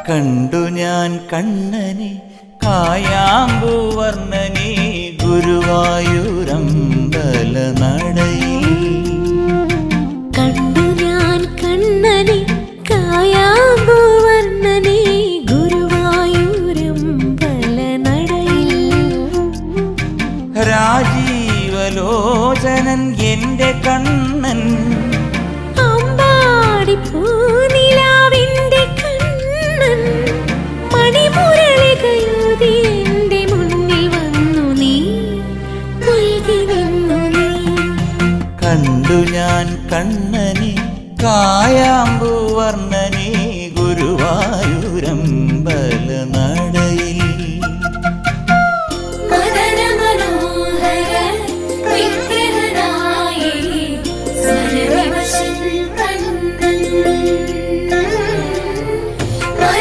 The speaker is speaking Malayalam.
കണ്ടു ഞാൻ കണ്ണനെ കായാമ്പൂവർണ്ണനെ ഗുരുവായൂരമ്പല നടയിൽ. കണ്ടു ഞാൻ കണ്ണനെ കായാമ്പൂവർണ്ണനെ ഗുരുവായൂരമ്പല നടയിൽ. രാജീവലോചനൻ എന്റെ കണ്ണൻ അമ്പാടിപ്പൂനിലാവിന്റെ കണ്ണൻ മണിമുരളികയൂതി എന്റെ മുന്നിൽ വന്നു നീ പുൽകി നിന്നു നീ. കണ്ടു ഞാൻ കണ്ണനെ കായാമ്പൂവർണ്ണനെ ഗുരുവായൂർ